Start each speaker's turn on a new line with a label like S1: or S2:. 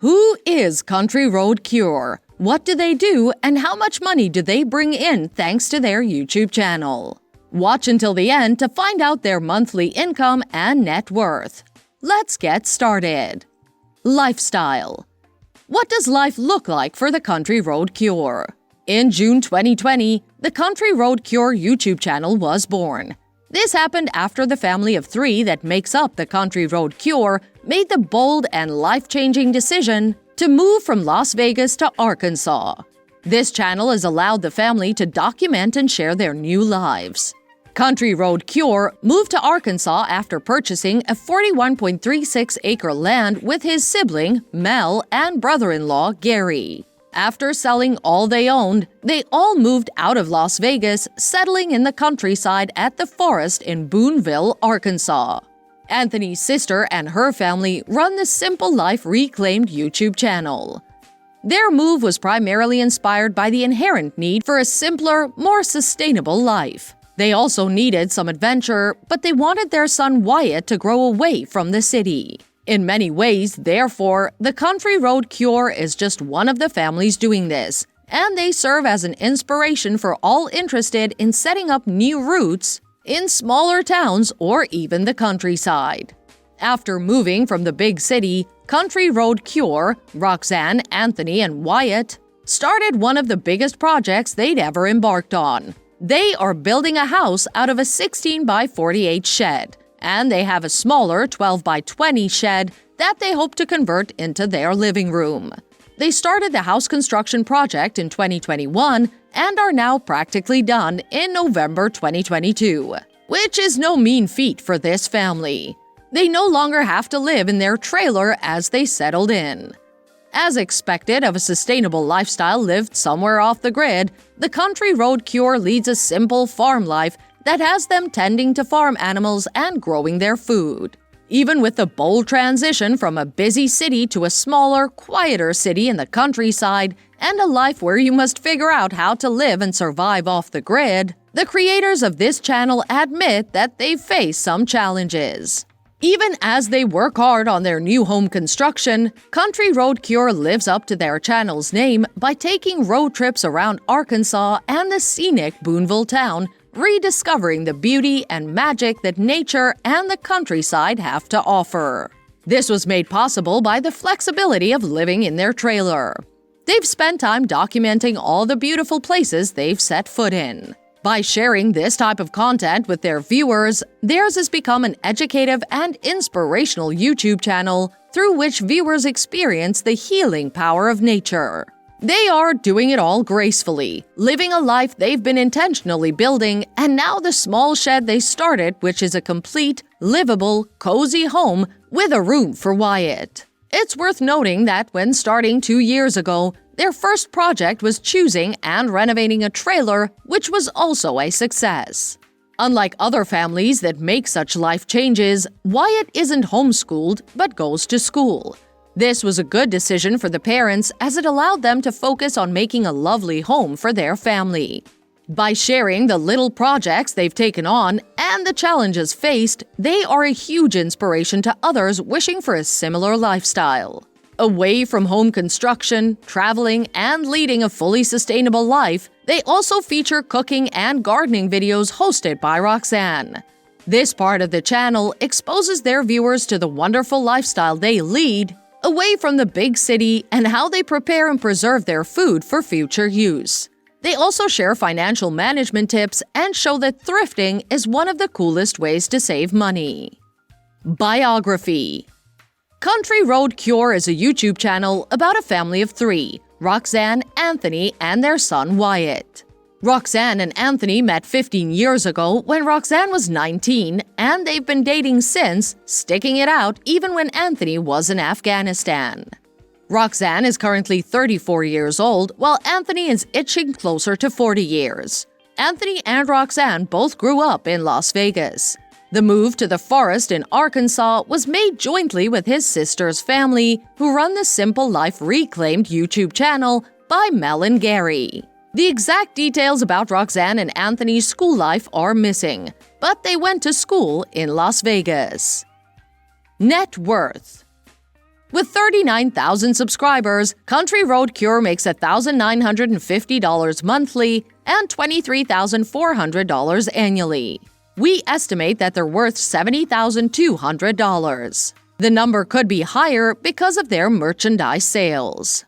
S1: Who is Country Road Cure? What do they do and how much money do they bring in thanks to their YouTube channel? Watch until the end to find out their monthly income and net worth. Let's get started. Lifestyle. What does life look like for the Country Road Cure? In June 2020, the Country Road Cure YouTube channel was born. This happened after the family of three that makes up the Country Road Cure made the bold and life-changing decision to move from Las Vegas to Arkansas. This channel has allowed the family to document and share their new lives. Country Road Cure moved to Arkansas after purchasing a 41.36-acre land with his sibling, Mel, and brother-in-law, Gary. After selling all they owned, they all moved out of Las Vegas, settling in the countryside at the forest in Boonville, Arkansas. Anthony's sister and her family run the Simple Life Reclaimed YouTube channel. Their move was primarily inspired by the inherent need for a simpler, more sustainable life. They also needed some adventure, but they wanted their son Wyatt to grow away from the city. In many ways, therefore, the Country Road Cure is just one of the families doing this, and they serve as an inspiration for all interested in setting up new roots in smaller towns or even the countryside. After moving from the big city, Country Road Cure, Roxanne, Anthony, and Wyatt started one of the biggest projects they'd ever embarked on. They are building a house out of a 16 by 48 shed, and they have a smaller 12 by 20 shed that they hope to convert into their living room. They started the house construction project in 2021 and are now practically done in November 2022, which is no mean feat for this family. They no longer have to live in their trailer as they settled in. As expected of a sustainable lifestyle lived somewhere off the grid, the Country Road Cure leads a simple farm life that has them tending to farm animals and growing their food. Even with the bold transition from a busy city to a smaller, quieter city in the countryside and a life where you must figure out how to live and survive off the grid, the creators of this channel admit that they've faced some challenges. Even as they work hard on their new home construction, Country Road Cure lives up to their channel's name by taking road trips around Arkansas and the scenic Boonville town, rediscovering the beauty and magic that nature and the countryside have to offer. This was made possible by the flexibility of living in their trailer. They've spent time documenting all the beautiful places they've set foot in. By sharing this type of content with their viewers, theirs has become an educative and inspirational YouTube channel through which viewers experience the healing power of nature. They are doing it all gracefully, living a life they've been intentionally building, and now the small shed they started, which is a complete, livable, cozy home with a room for Wyatt. It's worth noting that when starting 2 years ago, their first project was choosing and renovating a trailer, which was also a success. Unlike other families that make such life changes, Wyatt isn't homeschooled but goes to school. This was a good decision for the parents as it allowed them to focus on making a lovely home for their family. By sharing the little projects they've taken on and the challenges faced, they are a huge inspiration to others wishing for a similar lifestyle. Away from home construction, traveling, and leading a fully sustainable life, they also feature cooking and gardening videos hosted by Roxanne. This part of the channel exposes their viewers to the wonderful lifestyle they lead, away from the big city, and how they prepare and preserve their food for future use. They also share financial management tips and show that thrifting is one of the coolest ways to save money. Biography. Country Road Cure is a YouTube channel about a family of three, Roxanne, Anthony, and their son Wyatt. Roxanne and Anthony met 15 years ago when Roxanne was 19, and they've been dating since, sticking it out even when Anthony was in Afghanistan. Roxanne is currently 34 years old, while Anthony is itching closer to 40 years. Anthony and Roxanne both grew up in Las Vegas. The move to the forest in Arkansas was made jointly with his sister's family, who run the Simple Life Reclaimed YouTube channel by Mel and Gary. The exact details about Roxanne and Anthony's school life are missing, but they went to school in Las Vegas. Net worth. With 39,000 subscribers, Country Road Cure makes $1,950 monthly and $23,400 annually. We estimate that they're worth $70,200. The number could be higher because of their merchandise sales.